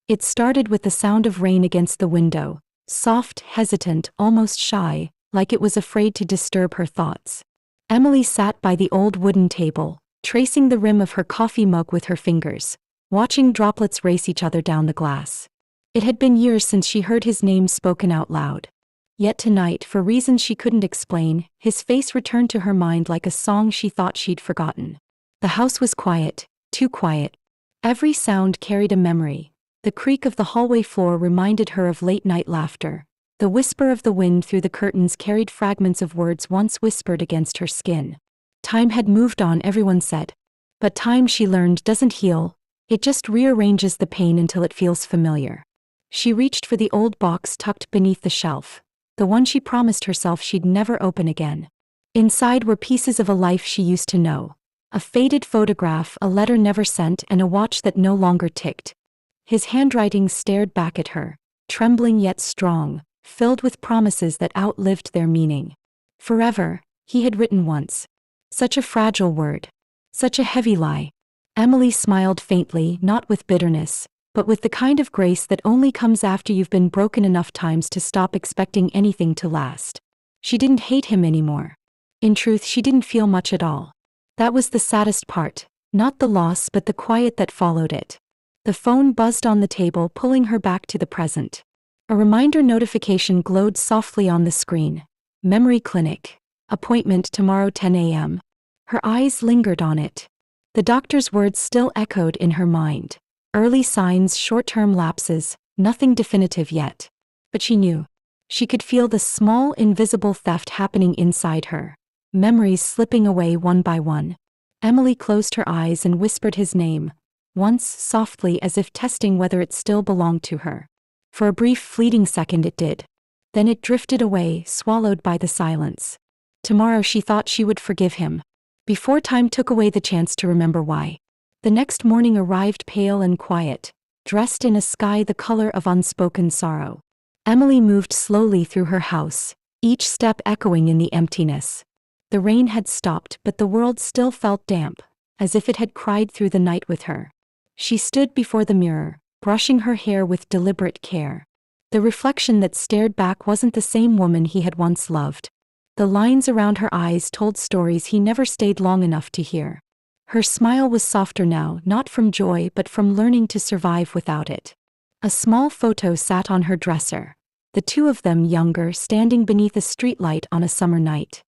It started with the sound of rain against the window, soft, hesitant, almost shy, like it was afraid to disturb her thoughts. Emily sat by the old wooden table, tracing the rim of her coffee mug with her fingers, watching droplets race each other down the glass. It had been years since she heard his name spoken out loud. Yet tonight, for reasons she couldn't explain, his face returned to her mind like a song she thought she'd forgotten. The house was quiet, too quiet. Every sound carried a memory. The creak of the hallway floor reminded her of late-night laughter. The whisper of the wind through the curtains carried fragments of words once whispered against her skin. Time had moved on, everyone said. But time, she learned, doesn't heal. It just rearranges the pain until it feels familiar. She reached for the old box tucked beneath the shelf, the one she promised herself she'd never open again. Inside were pieces of a life she used to know. A faded photograph, a letter never sent, and a watch that no longer ticked. His handwriting stared back at her, trembling yet strong, filled with promises that outlived their meaning. Forever, he had written once. Such a fragile word. Such a heavy lie. Emily smiled faintly, not with bitterness, but with the kind of grace that only comes after you've been broken enough times to stop expecting anything to last. She didn't hate him anymore. In truth, she didn't feel much at all. That was the saddest part, not the loss but the quiet that followed it. The phone buzzed on the table, pulling her back to the present. A reminder notification glowed softly on the screen. Memory clinic. Appointment tomorrow 10 a.m. Her eyes lingered on it. The doctor's words still echoed in her mind. Early signs, short-term lapses, nothing definitive yet. But she knew. She could feel the small, invisible theft happening inside her. Memories slipping away one by one. Emily closed her eyes and whispered his name, once softly as if testing whether it still belonged to her. For a brief, fleeting second it did. Then it drifted away, swallowed by the silence. Tomorrow she thought she would forgive him. Before time took away the chance to remember why. The next morning arrived pale and quiet, dressed in a sky the color of unspoken sorrow. Emily moved slowly through her house, each step echoing in the emptiness. The rain had stopped, but the world still felt damp, as if it had cried through the night with her. She stood before the mirror, brushing her hair with deliberate care. The reflection that stared back wasn't the same woman he had once loved. The lines around her eyes told stories he never stayed long enough to hear. Her smile was softer now, not from joy but from learning to survive without it. A small photo sat on her dresser, the two of them younger, standing beneath a streetlight on a summer night.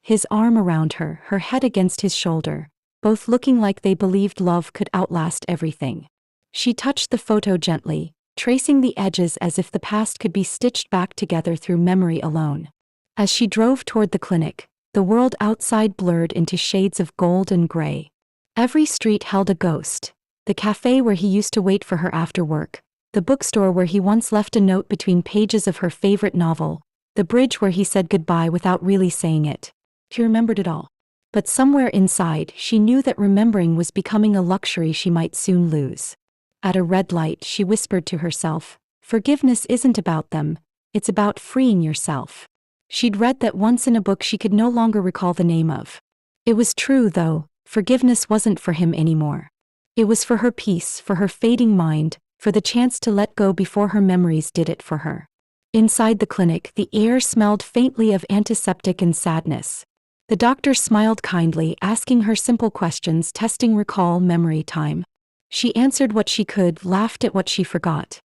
His arm around her, her head against his shoulder, both looking like they believed love could outlast everything. She touched the photo gently, tracing the edges as if the past could be stitched back together through memory alone. As she drove toward the clinic, the world outside blurred into shades of gold and gray. Every street held a ghost. The cafe where he used to wait for her after work, the bookstore where he once left a note between pages of her favorite novel, the bridge where he said goodbye without really saying it. She remembered it all. But somewhere inside, she knew that remembering was becoming a luxury she might soon lose. At a red light, she whispered to herself, "Forgiveness isn't about them, it's about freeing yourself." She'd read that once in a book she could no longer recall the name of. It was true, though. Forgiveness wasn't for him anymore. It was for her peace, for her fading mind, for the chance to let go before her memories did it for her. Inside the clinic, the air smelled faintly of antiseptic and sadness. The doctor smiled kindly, asking her simple questions, testing recall, memory, time. She answered what she could, laughed at what she forgot.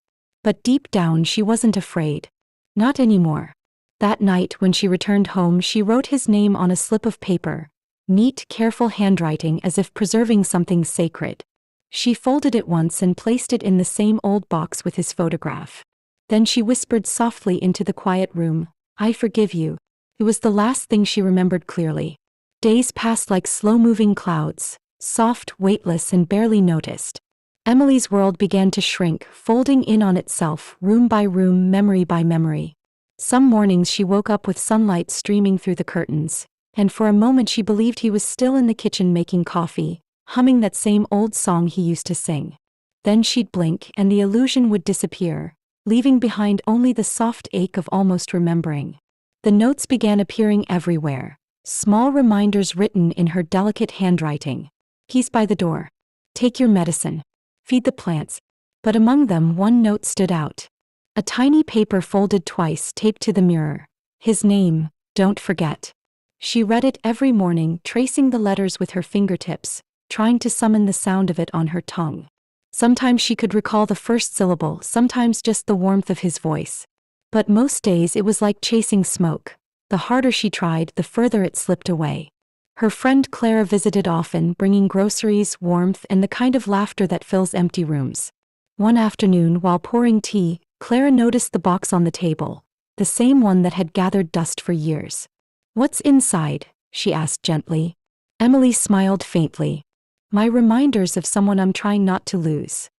But deep down she wasn't afraid. Not anymore. That night when she returned home, she wrote his name on a slip of paper. Neat, careful handwriting, as if preserving something sacred. She folded it once and placed it in the same old box with his photograph. Then she whispered softly into the quiet room, "I forgive you." It was the last thing she remembered clearly. Days passed like slow-moving clouds, soft, weightless, and barely noticed. Emily's world began to shrink, folding in on itself, room by room, memory by memory. Some mornings she woke up with sunlight streaming through the curtains, and for a moment she believed he was still in the kitchen making coffee, humming that same old song he used to sing. Then she'd blink and the illusion would disappear, leaving behind only the soft ache of almost remembering. The notes began appearing everywhere, small reminders written in her delicate handwriting. "He's by the door. Take your medicine. Feed the plants." But among them one note stood out. A tiny paper folded twice taped to the mirror. His name, don't forget. She read it every morning, tracing the letters with her fingertips, trying to summon the sound of it on her tongue. Sometimes she could recall the first syllable, sometimes just the warmth of his voice. But most days it was like chasing smoke. The harder she tried, the further it slipped away. Her friend Clara visited often, bringing groceries, warmth, and the kind of laughter that fills empty rooms. One afternoon, while pouring tea, Clara noticed the box on the table, the same one that had gathered dust for years. "What's inside?" she asked gently. Emily smiled faintly. "My reminders of someone I'm trying not to lose."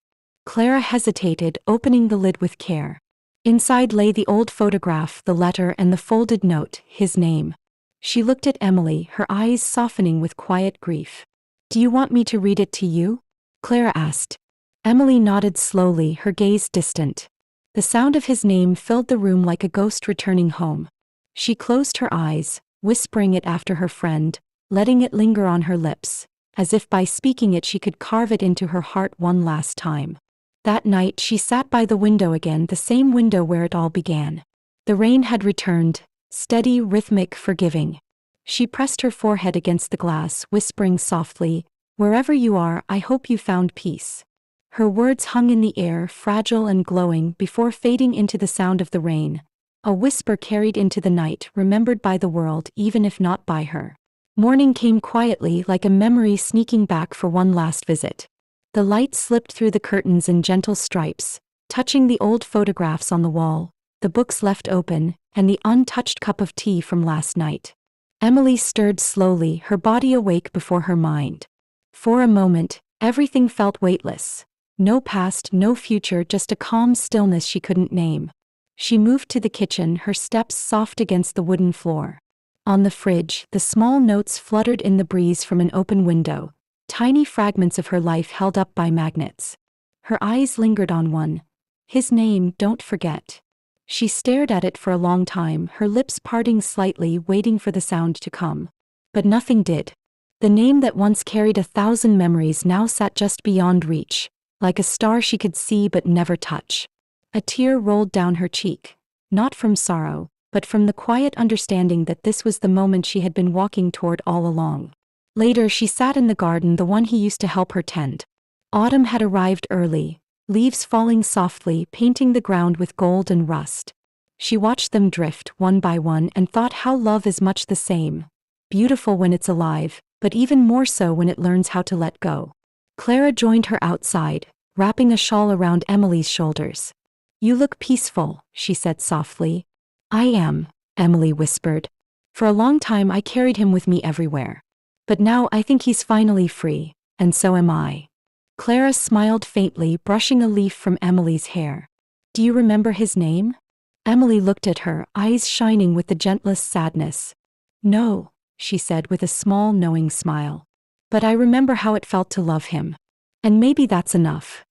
Clara hesitated, opening the lid with care. Inside lay the old photograph, the letter, and the folded note, his name. She looked at Emily, her eyes softening with quiet grief. "Do you want me to read it to you?" Clara asked. Emily nodded slowly, her gaze distant. The sound of his name filled the room like a ghost returning home. She closed her eyes, whispering it after her friend, letting it linger on her lips, as if by speaking it she could carve it into her heart one last time. That night she sat by the window again, the same window where it all began. The rain had returned, steady, rhythmic, forgiving. She pressed her forehead against the glass, whispering softly, "Wherever you are, I hope you found peace." Her words hung in the air, fragile and glowing, before fading into the sound of the rain. A whisper carried into the night, remembered by the world even if not by her. Morning came quietly, like a memory sneaking back for one last visit. The light slipped through the curtains in gentle stripes, touching the old photographs on the wall, the books left open, and the untouched cup of tea from last night. Emily stirred slowly, her body awake before her mind. For a moment, everything felt weightless. No past, no future, just a calm stillness she couldn't name. She moved to the kitchen, her steps soft against the wooden floor. On the fridge, the small notes fluttered in the breeze from an open window, tiny fragments of her life held up by magnets. Her eyes lingered on one. His name, don't forget. She stared at it for a long time, her lips parting slightly, waiting for the sound to come. But nothing did. The name that once carried 1,000 memories now sat just beyond reach, like a star she could see but never touch. A tear rolled down her cheek, not from sorrow, but from the quiet understanding that this was the moment she had been walking toward all along. Later she sat in the garden, the one he used to help her tend. Autumn had arrived early, leaves falling softly, painting the ground with gold and rust. She watched them drift, one by one, and thought how love is much the same. Beautiful when it's alive, but even more so when it learns how to let go. Clara joined her outside, wrapping a shawl around Emily's shoulders. "You look peaceful," she said softly. "I am," Emily whispered. "For a long time I carried him with me everywhere. But now I think he's finally free, and so am I." Clara smiled faintly, brushing a leaf from Emily's hair. "Do you remember his name?" Emily looked at her, eyes shining with the gentlest sadness. "No," she said with a small, knowing smile. "But I remember how it felt to love him. And maybe that's enough."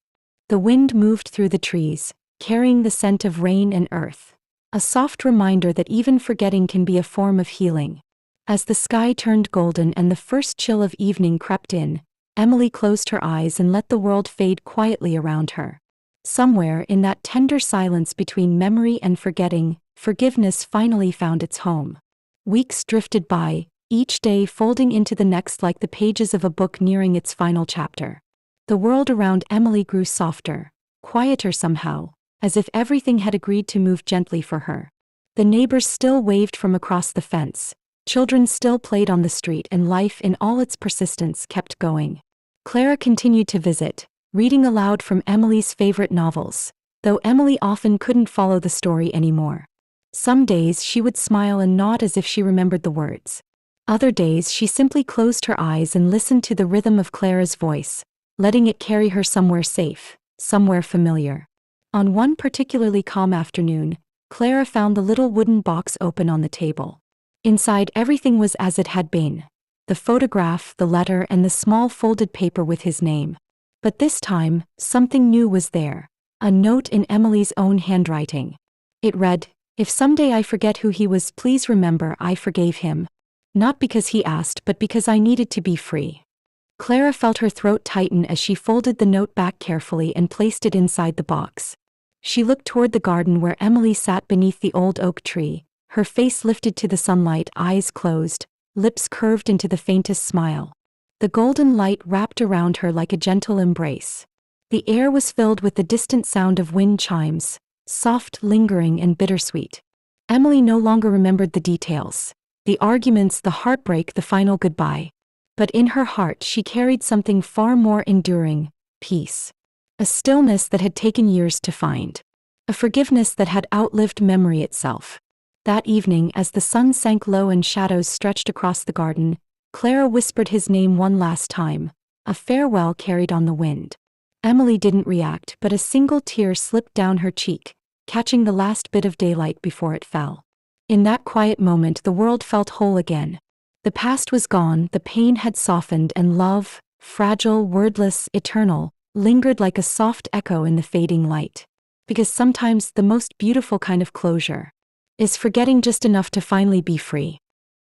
The wind moved through the trees, carrying the scent of rain and earth. A soft reminder that even forgetting can be a form of healing. As the sky turned golden and the first chill of evening crept in, Emily closed her eyes and let the world fade quietly around her. Somewhere in that tender silence between memory and forgetting, forgiveness finally found its home. Weeks drifted by, each day folding into the next like the pages of a book nearing its final chapter. The world around Emily grew softer, quieter somehow, as if everything had agreed to move gently for her. The neighbors still waved from across the fence, children still played on the street, and life in all its persistence kept going. Clara continued to visit, reading aloud from Emily's favorite novels, though Emily often couldn't follow the story anymore. Some days she would smile and nod as if she remembered the words. Other days she simply closed her eyes and listened to the rhythm of Clara's voice, letting it carry her somewhere safe, somewhere familiar. On one particularly calm afternoon, Clara found the little wooden box open on the table. Inside everything was as it had been. The photograph, the letter, and the small folded paper with his name. But this time, something new was there. A note in Emily's own handwriting. It read, "If someday I forget who he was, please remember I forgave him. Not because he asked, but because I needed to be free." Clara felt her throat tighten as she folded the note back carefully and placed it inside the box. She looked toward the garden where Emily sat beneath the old oak tree, her face lifted to the sunlight, eyes closed, lips curved into the faintest smile. The golden light wrapped around her like a gentle embrace. The air was filled with the distant sound of wind chimes, soft, lingering, and bittersweet. Emily no longer remembered the details. The arguments, the heartbreak, the final goodbye. But in her heart she carried something far more enduring: peace. A stillness that had taken years to find. A forgiveness that had outlived memory itself. That evening, as the sun sank low and shadows stretched across the garden, Clara whispered his name one last time, a farewell carried on the wind. Emily didn't react, but a single tear slipped down her cheek, catching the last bit of daylight before it fell. In that quiet moment the world felt whole again. The past was gone, the pain had softened, and love, fragile, wordless, eternal, lingered like a soft echo in the fading light. Because sometimes the most beautiful kind of closure is forgetting just enough to finally be free.